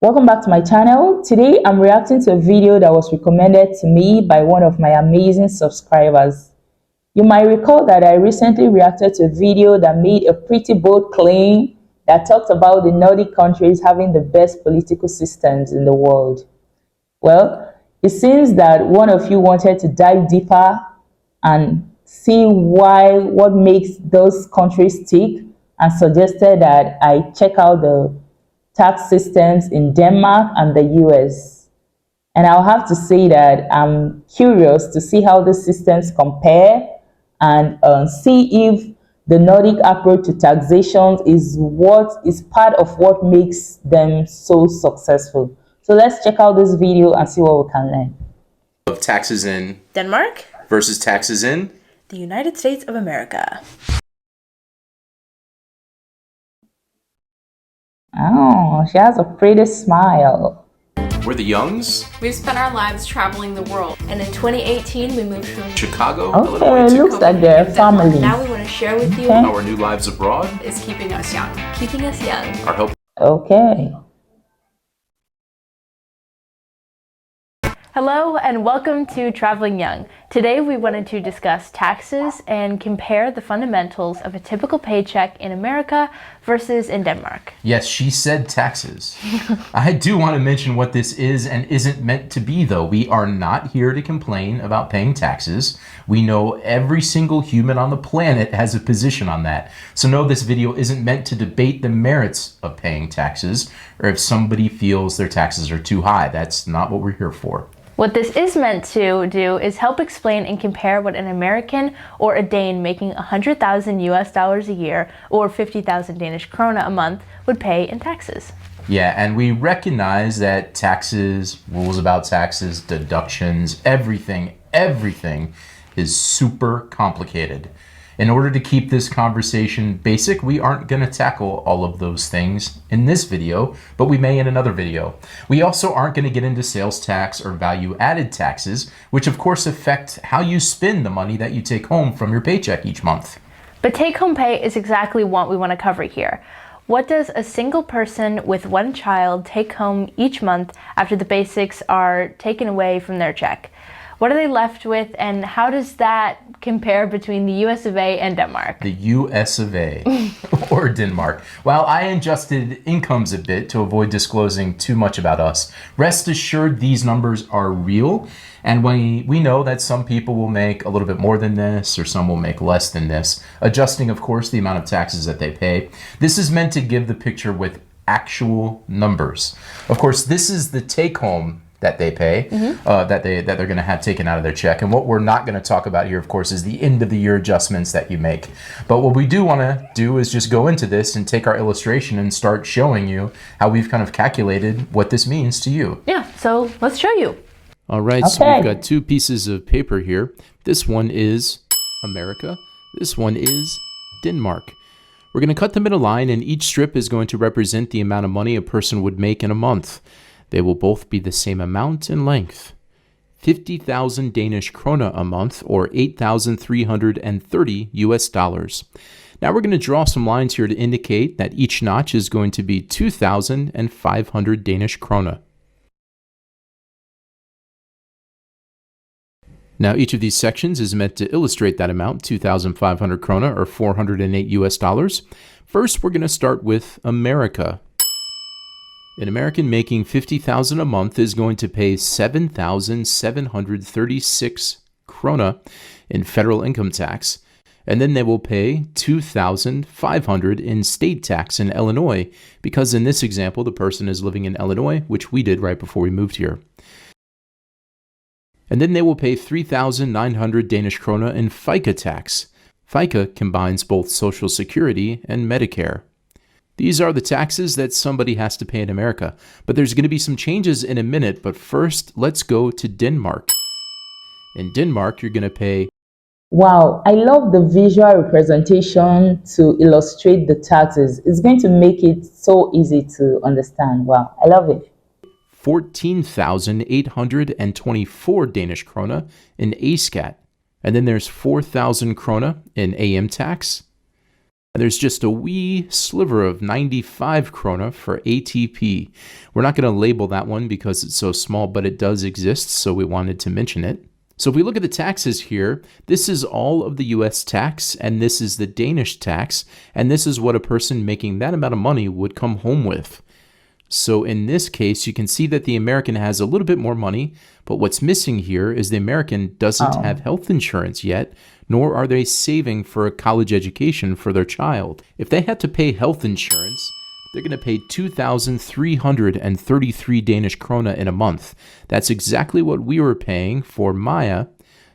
Welcome back to my channel. Today I'm reacting to a video that was recommended to me by one of my amazing subscribers. You might recall that I recently reacted to a video that made a pretty bold claim that talked about the Nordic countries having the best political systems in the world. Well, it seems that one of you wanted to dive deeper and see what makes those countries tick, and suggested that I check out the tax systems in Denmark and the US. And I'll have to say that I'm curious to see how the systems compare and see if the Nordic approach to taxation is part of what makes them so successful. So let's check out this video and see what we can learn. Of taxes in Denmark versus taxes in the United States of America. Oh, she has a pretty smile. We're the Youngs. We've spent our lives traveling the world, and in 2018 we moved from Chicago, Okay, Illinois it to looks like they're a family. Now we want to share with you our new lives abroad. is keeping us young. Keeping us young. Our hope. Okay. Hello and welcome to Traveling Young. Today we wanted to discuss taxes and compare the fundamentals of a typical paycheck in America versus in Denmark. Yes, she said taxes. I do want to mention what this is and isn't meant to be, though. We are not here to complain about paying taxes. We know every single human on the planet has a position on that. So no, this video isn't meant to debate the merits of paying taxes or if somebody feels their taxes are too high. That's not what we're here for. What this is meant to do is help explain and compare what an American or a Dane making 100,000 US dollars a year or 50,000 Danish krone a month would pay in taxes. Yeah, and we recognize that taxes, rules about taxes, deductions, everything is super complicated. In order to keep this conversation basic, we aren't going to tackle all of those things in this video, but we may in another video. We also aren't going to get into sales tax or value-added taxes, which of course affect how you spend the money that you take home from your paycheck each month. But take-home pay is exactly what we want to cover here. What does a single person with one child take home each month after the basics are taken away from their check? What are they left with, and how does that compare between the US of A and Denmark? The US of A, or Denmark. While I adjusted incomes a bit to avoid disclosing too much about us, rest assured these numbers are real, and we know that some people will make a little bit more than this, or some will make less than this, adjusting, of course, the amount of taxes that they pay. This is meant to give the picture with actual numbers. Of course, this is the take-home that they pay, that they're going to have taken out of their check. And what we're not going to talk about here, of course, is the end of the year adjustments that you make. But what we do want to do is just go into this and take our illustration and start showing you how we've kind of calculated what this means to you. Yeah, so let's show you. All right, so we've got two pieces of paper here. This one is America. This one is Denmark. We're going to cut them in a line, and each strip is going to represent the amount of money a person would make in a month. They will both be the same amount and length. 50,000 Danish krone a month, or 8,330 US dollars. Now we're going to draw some lines here to indicate that each notch is going to be 2,500 Danish krone. Now each of these sections is meant to illustrate that amount, 2,500 krone, or 408 US dollars. First, we're going to start with America. An American making 50,000 a month is going to pay 7,736 krone in federal income tax, and then they will pay 2,500 in state tax in Illinois, because in this example, the person is living in Illinois, which we did right before we moved here. And then they will pay 3,900 Danish krone in FICA tax. FICA combines both Social Security and Medicare. These are the taxes that somebody has to pay in America, but there's going to be some changes in a minute. But first, let's go to Denmark. In Denmark, you're going to pay... Wow, I love the visual representation to illustrate the taxes. It's going to make it so easy to understand. Wow, I love it. 14,824 Danish krone in A-skat. And then there's 4,000 krone in AM tax. There's just a wee sliver of 95 krona for ATP. We're not going to label that one because it's so small, but it does exist, so we wanted to mention it. So if we look at the taxes here, this is all of the US tax, and this is the Danish tax, and this is what a person making that amount of money would come home with. So in this case, you can see that the American has a little bit more money, but what's missing here is the American doesn't have health insurance yet, nor are they saving for a college education for their child. If they had to pay health insurance, they're going to pay 2,333 Danish krona in a month. That's exactly what we were paying for Maya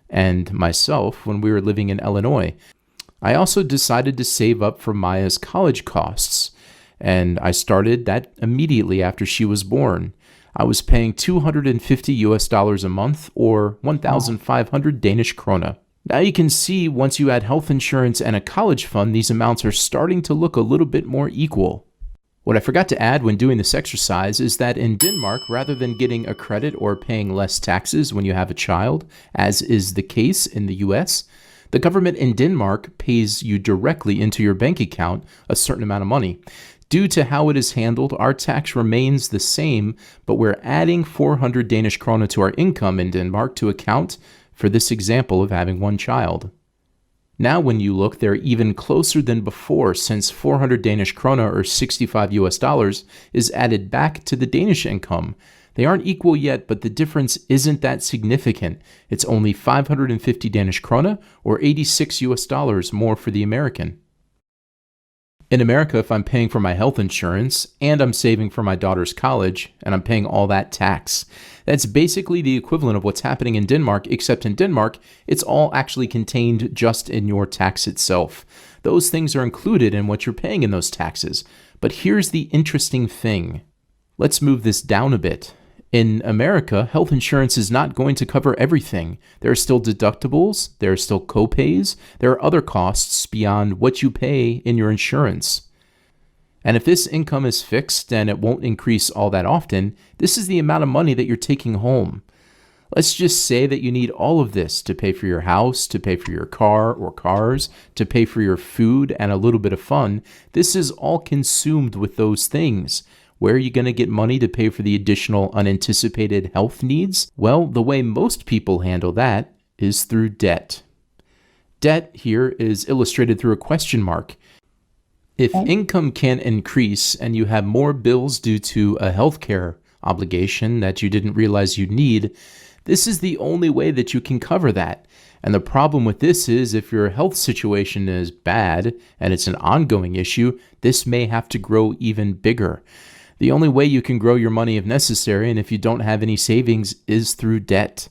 and myself when we were living in Illinois. I also decided to save up for Maya's college costs, and I started that immediately after she was born. I was paying $250 a month, or 1,500 Danish krona. Now you can see once you add health insurance and a college fund, these amounts are starting to look a little bit more equal. What I forgot to add when doing this exercise is that in Denmark, rather than getting a credit or paying less taxes when you have a child, as is the case in the US, the government in Denmark pays you directly into your bank account a certain amount of money. Due to how it is handled, our tax remains the same, but we're adding 400 Danish krona to our income in Denmark to account for this example of having one child. Now when you look, they're even closer than before, since 400 Danish krona or $65 is added back to the Danish income. They aren't equal yet, but the difference isn't that significant. It's only 550 Danish krona or $86 more for the American. In America, if I'm paying for my health insurance and I'm saving for my daughter's college and I'm paying all that tax, that's basically the equivalent of what's happening in Denmark, except in Denmark, it's all actually contained just in your tax itself. Those things are included in what you're paying in those taxes. But here's the interesting thing. Let's move this down a bit. In America, health insurance is not going to cover everything. There are still deductibles, there are still copays, there are other costs beyond what you pay in your insurance. And if this income is fixed and it won't increase all that often, this is the amount of money that you're taking home. Let's just say that you need all of this to pay for your house, to pay for your car or cars, to pay for your food and a little bit of fun. This is all consumed with those things. Where are you going to get money to pay for the additional unanticipated health needs? Well, the way most people handle that is through debt. Debt here is illustrated through a question mark. If income can increase and you have more bills due to a healthcare obligation that you didn't realize you need, this is the only way that you can cover that. And the problem with this is if your health situation is bad and it's an ongoing issue, this may have to grow even bigger. The only way you can grow your money if necessary, and if you don't have any savings, is through debt.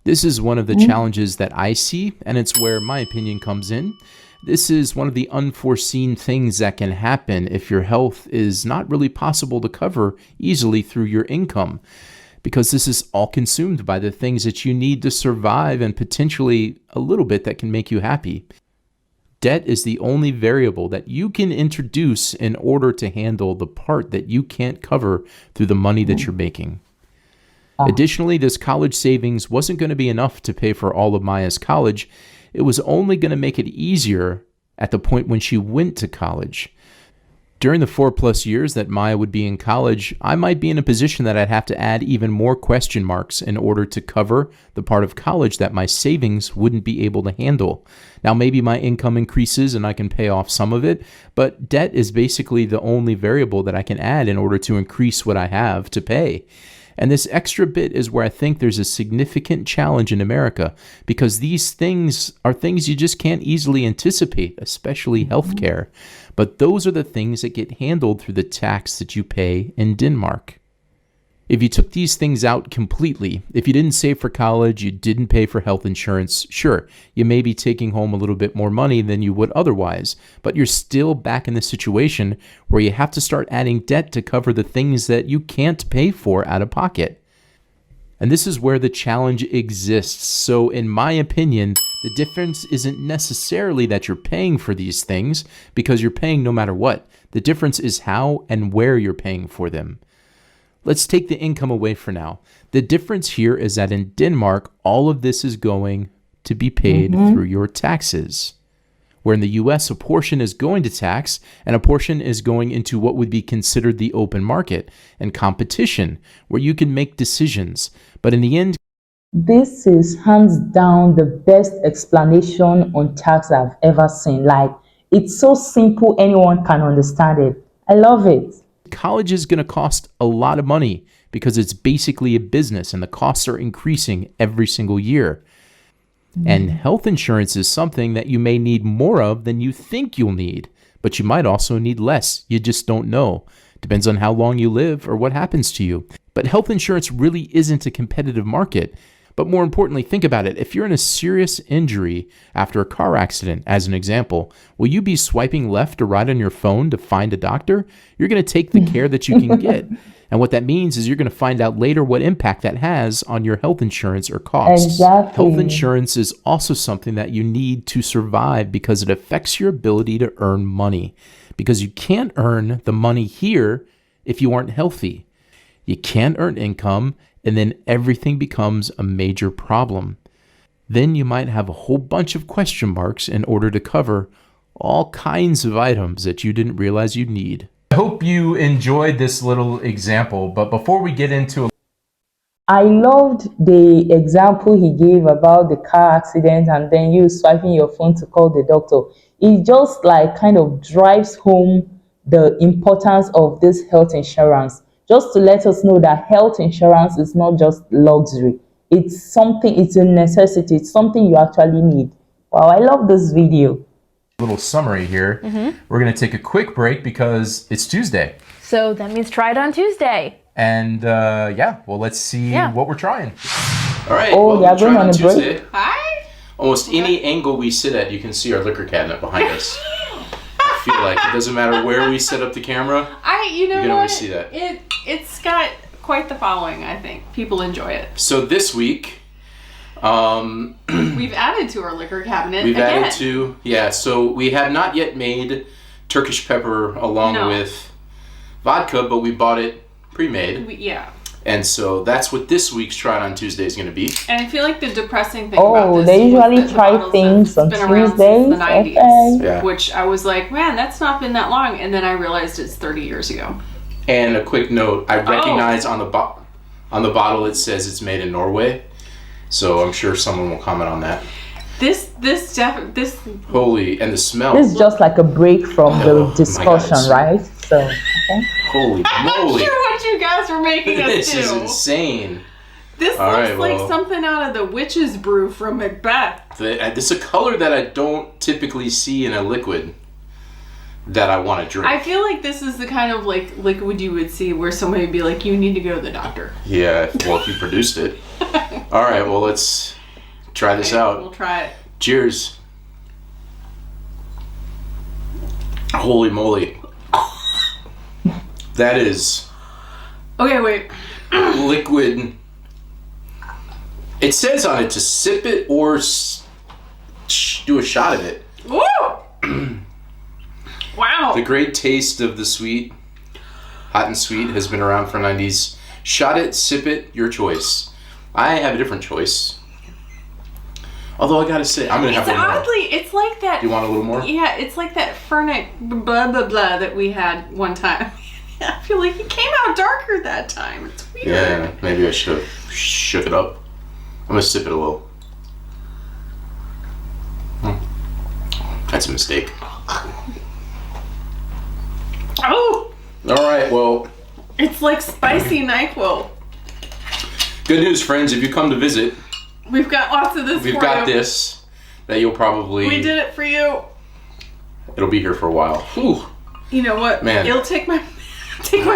This is one of the challenges that I see, and it's where my opinion comes in. This is one of the unforeseen things that can happen if your health is not really possible to cover easily through your income, because this is all consumed by the things that you need to survive and potentially a little bit that can make you happy. Debt is the only variable that you can introduce in order to handle the part that you can't cover through the money that you're making. Additionally, this college savings wasn't going to be enough to pay for all of Maya's college. It was only going to make it easier at the point when she went to college. During the 4+ years that Maya would be in college, I might be in a position that I'd have to add even more question marks in order to cover the part of college that my savings wouldn't be able to handle. Now, maybe my income increases and I can pay off some of it, but debt is basically the only variable that I can add in order to increase what I have to pay. And this extra bit is where I think there's a significant challenge in America, because these things are things you just can't easily anticipate, especially healthcare. But those are the things that get handled through the tax that you pay in Denmark. If you took these things out completely, if you didn't save for college, you didn't pay for health insurance, sure, you may be taking home a little bit more money than you would otherwise, but you're still back in the situation where you have to start adding debt to cover the things that you can't pay for out of pocket. And this is where the challenge exists. So in my opinion, the difference isn't necessarily that you're paying for these things, because you're paying no matter what. The difference is how and where you're paying for them. Let's take the income away for now. The difference here is that in Denmark, all of this is going to be paid through your taxes. where in the US, a portion is going to tax and a portion is going into what would be considered the open market and competition, where you can make decisions. But in the end, this is hands down the best explanation on tax I've ever seen. Like, it's so simple, anyone can understand it. I love it. college is going to cost a lot of money because it's basically a business and the costs are increasing every single year. And health insurance is something that you may need more of than you think you'll need, but you might also need less. You just don't know. Depends on how long you live or what happens to you. But health insurance really isn't a competitive market. But more importantly, think about it. If you're in a serious injury after a car accident, as an example, will you be swiping left or right on your phone to find a doctor? You're going to take the care that you can get. And what that means is you're going to find out later what impact that has on your health insurance or costs. Exactly. Health insurance is also something that you need to survive because it affects your ability to earn money. Because you can't earn the money here if you aren't healthy. You can't earn income, and then everything becomes a major problem. Then you might have a whole bunch of question marks in order to cover all kinds of items that you didn't realize you'd need. I hope you enjoyed this little example, but before we get into I loved the example he gave about the car accident and then you swiping your phone to call the doctor. It just like kind of drives home the importance of this health insurance. Just to let us know that health insurance is not just luxury. It's something, it's a necessity. It's something you actually need. Wow, I love this video. little summary here. We're going to take a quick break because it's Tuesday. So that means try it on Tuesday. And yeah, well, let's see what we're trying. All right. Oh, well, going on a break. Hi. Almost any angle we sit at, you can see our liquor cabinet behind us. I feel like it doesn't matter where we set up the camera. You know can what? always see that. It's got quite the following. I think people enjoy it. So this week, We've added to our liquor cabinet. we've again. added to So we have not yet made Turkish pepper along with vodka, but we bought it pre-made. Yeah. And so that's what this week's Try It on Tuesday is going to be. And I feel like the depressing thing about this they was usually that the try bottle things says on it's been around since Tuesdays. the 90s, Okay. Yeah. which I was like, man, that's not been that long. And then I realized it's 30 years ago. And a quick note, I recognize on the bottle it says it's made in Norway. So I'm sure someone will comment on that. This Holy, and the smell. This is just like a break from the discussion, God. right? So, okay. Holy I'm not moly. sure what you guys were making us This do. is insane. This All looks right, like well. something out of the witch's brew from Macbeth. This is a color that I don't typically see in a liquid that I want to drink. I feel like this is the kind of like liquid you would see where somebody would be like, you need to go to the doctor. Yeah, well, if you produced it. All right, well, let's try this out. We'll try it. Cheers. Holy moly. That is Okay, wait. liquid. It says on it to sip it or do a shot of it. Woo! Wow. The great taste of the sweet, hot and sweet, has been around for 90s. Shot it, sip it, your choice. I have a different choice. Although I gotta say, I'm gonna have It's a little more. oddly, it's like that. Do you want a little more? Yeah, it's like that Fernic blah blah blah that we had one time. I feel like it came out darker that time. It's weird. Yeah, maybe I should have shook it up. I'm gonna sip it a little. That's a mistake. Oh, All right, well, it's like spicy NyQuil. good news, friends. If you come to visit, We've got lots of this we've for got you. this that you'll probably. We did it for you. It'll be here for a while. Whew. You know what? Man. It'll take my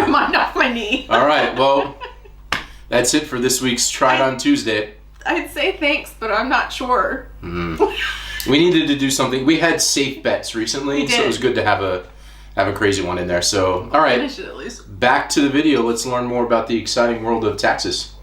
mind off my knee. All right, well, that's it for this week's Try It on Tuesday. I'd say thanks, but I'm not sure. We needed to do something. We had safe bets recently, We so it did. was good to have a crazy one in there. So, all right, Finish it at least. back to the video. Let's learn more about the exciting world of taxes.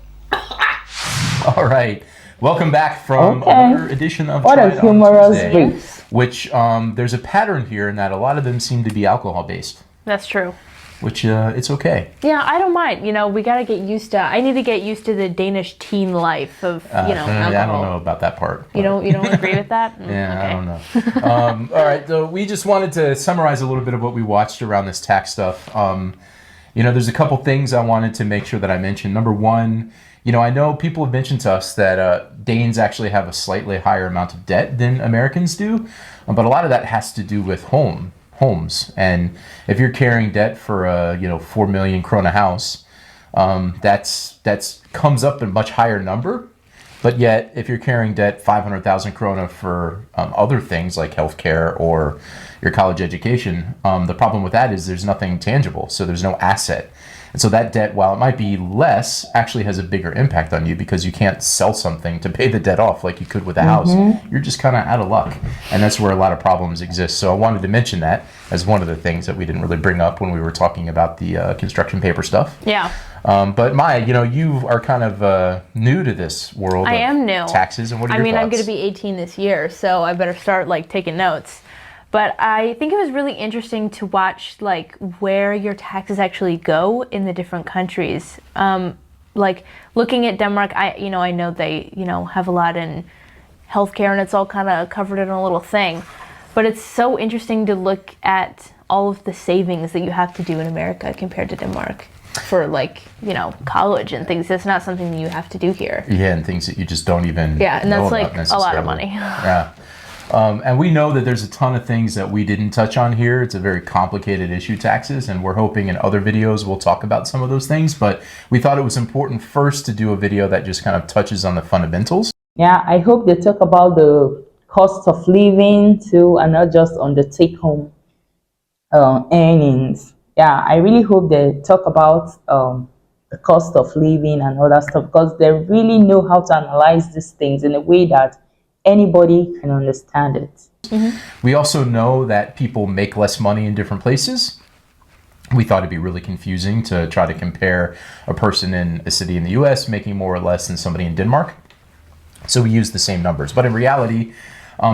All right, welcome back from another edition of What Try a It on humorous Tuesday, break. which there's a pattern here in that a lot of them seem to be alcohol based. That's true. which it's okay. Yeah, I don't mind. You know, we got to get used to. I need to get used to the Danish teen life of alcohol. I don't know about that part. You don't agree with that? Yeah, okay. I don't know. All right, so we just wanted to summarize a little bit of what we watched around this tax stuff. There's a couple things I wanted to make sure that I mentioned. Number one, I know people have mentioned to us that Danes actually have a slightly higher amount of debt than Americans do, but a lot of that has to do with homes. And if you're carrying debt for a 4 million krona house, that's comes up in a much higher number. But yet, if you're carrying debt 500,000 krona for other things like healthcare or your college education, the problem with that is there's nothing tangible, so there's no asset. And so that debt, while it might be less, actually has a bigger impact on you because you can't sell something to pay the debt off like you could with a house. You're just kind of out of luck. And that's where a lot of problems exist. So I wanted to mention that as one of the things that we didn't really bring up when we were talking about the construction paper stuff. Yeah. But Maya, you are kind of new to this world I am new. Taxes. And what are your thoughts? I'm going to be 18 this year, so I better start taking notes. But I think it was really interesting to watch where your taxes actually go in the different countries. Looking at Denmark, I know they have a lot in healthcare and it's all kind of covered in a little thing. But it's so interesting to look at all of the savings that you have to do in America compared to Denmark for college and things. That's not something that you have to do here. Yeah, and things that you just don't even and know that's about a lot of money. Yeah. And we know that there's a ton of things that we didn't touch on here. It's a very complicated issue, taxes, and we're hoping in other videos we'll talk about some of those things. But we thought it was important first to do a video that just kind of touches on the fundamentals. Yeah, I hope they talk about the cost of living too, and not just on the take-home earnings. Yeah, I really hope they talk about the cost of living and all that stuff, because they really know how to analyze these things in a way that anybody can understand it. We also know that people make less money in different places. We thought it'd be really confusing to try to compare a person in a city in the US making more or less than somebody in Denmark. So we use the same numbers. But in reality,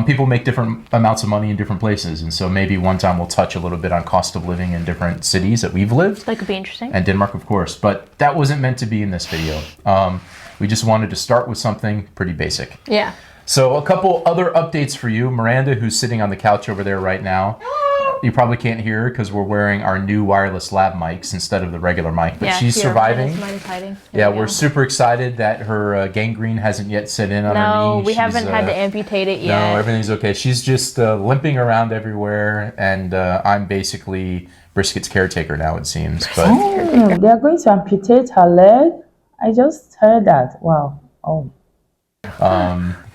people make different amounts of money in different places. And so maybe one time we'll touch a little bit on cost of living in different cities that we've lived. That could be interesting. And Denmark, of course. But that wasn't meant to be in this video. We just wanted to start with something pretty basic. Yeah. So a couple other updates for you. Miranda, who's sitting on the couch over there right now. You probably can't hear her because we're wearing our new wireless lab mics instead of the regular mic. But she's surviving. Mine is hiding. Yeah, we're super excited that her gangrene hasn't yet set in on her knee. No, we haven't had to amputate it yet. No, everything's okay. She's just limping around everywhere, and I'm basically Brisket's caretaker now, it seems. But they're going to amputate her leg? I just heard that. Wow. Oh.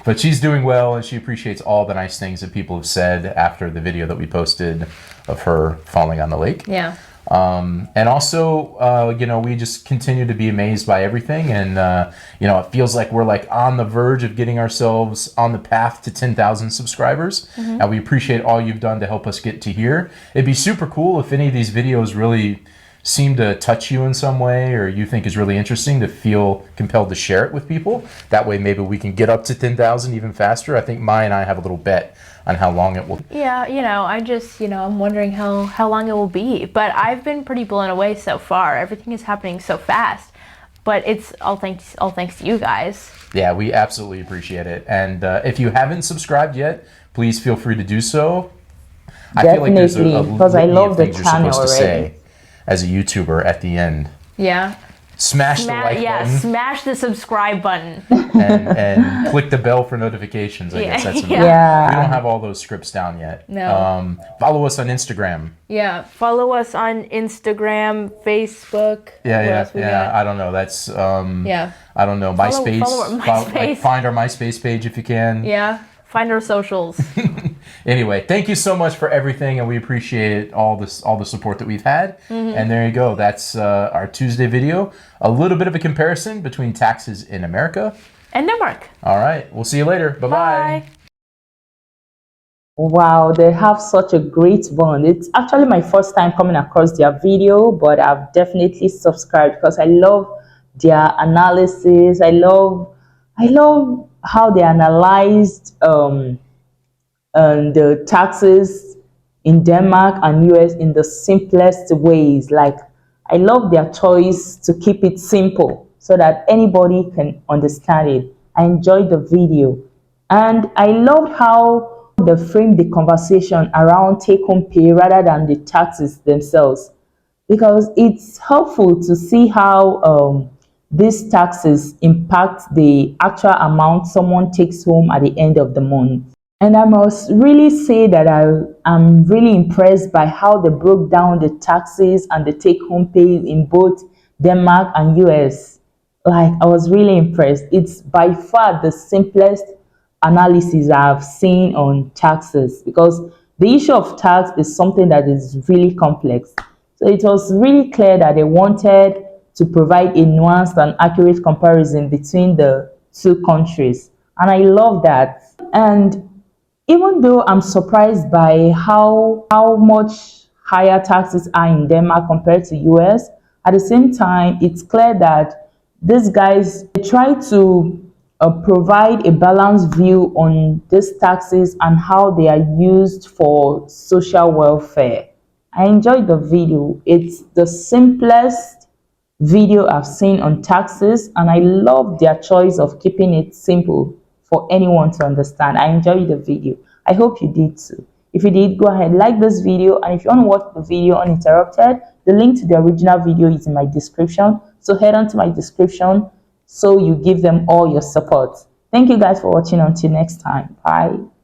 But she's doing well, and she appreciates all the nice things that people have said after the video that we posted of her falling on the lake. Yeah. And also, we just continue to be amazed by everything. And, it feels like we're on the verge of getting ourselves on the path to 10,000 subscribers. And we appreciate all you've done to help us get to here. It'd be super cool if any of these videos really seem to touch you in some way, or you think is really interesting, to feel compelled to share it with people. That way maybe we can get up to 10,000 even faster. I think Maya and I have a little bet on how long it will. Yeah, I'm wondering how long it will be. But I've been pretty blown away so far. Everything is happening so fast. But it's all thanks to you guys. Yeah, we absolutely appreciate it. And if you haven't subscribed yet, please feel free to do so. Definitely, I feel like there's a because I love the channel supposed to already. say as a YouTuber at the end. Yeah. Smash the like button. Smash the subscribe button. and click the bell for notifications. I guess that's important. Yeah. We don't have all those scripts down yet. No. Follow us on Instagram. Yeah. Follow us on Instagram, Facebook. Yeah. I don't know. That's I don't know. MySpace. Follow our MySpace. Find our MySpace page if you can. Yeah. Find our socials. Anyway, thank you so much for everything, and we appreciate all the support that we've had. And there you go. That's our Tuesday video. A little bit of a comparison between taxes in America and Denmark. All right. We'll see you later. Bye-bye. Bye. Wow, they have such a great bond. It's actually my first time coming across their video, but I've definitely subscribed because I love their analysis. I love how they analyzed the taxes, in Denmark and US in the simplest ways. Like, I love their choice to keep it simple so that anybody can understand it. I enjoyed the video, and I loved how they framed the conversation around take-home pay rather than the taxes themselves, because it's helpful to see how these taxes impact the actual amount someone takes home at the end of the month. And I must really say that I am really impressed by how they broke down the taxes and the take-home pay in both Denmark and US. Like, I was really impressed. It's by far the simplest analysis I've seen on taxes, because the issue of tax is something that is really complex. So it was really clear that they wanted to provide a nuanced and accurate comparison between the two countries. And I love that. And even though I'm surprised by how much higher taxes are in Denmark compared to US, at the same time, it's clear that these guys try to provide a balanced view on these taxes and how they are used for social welfare. I enjoyed the video. It's the simplest video I've seen on taxes, and I love their choice of keeping it simple for anyone to understand. I enjoyed the video. I hope you did too. If you did, go ahead, like this video, and if you want to watch the video uninterrupted, the link to the original video is in my description. So head on to my description so you give them all your support. Thank you guys for watching. Until next time. Bye.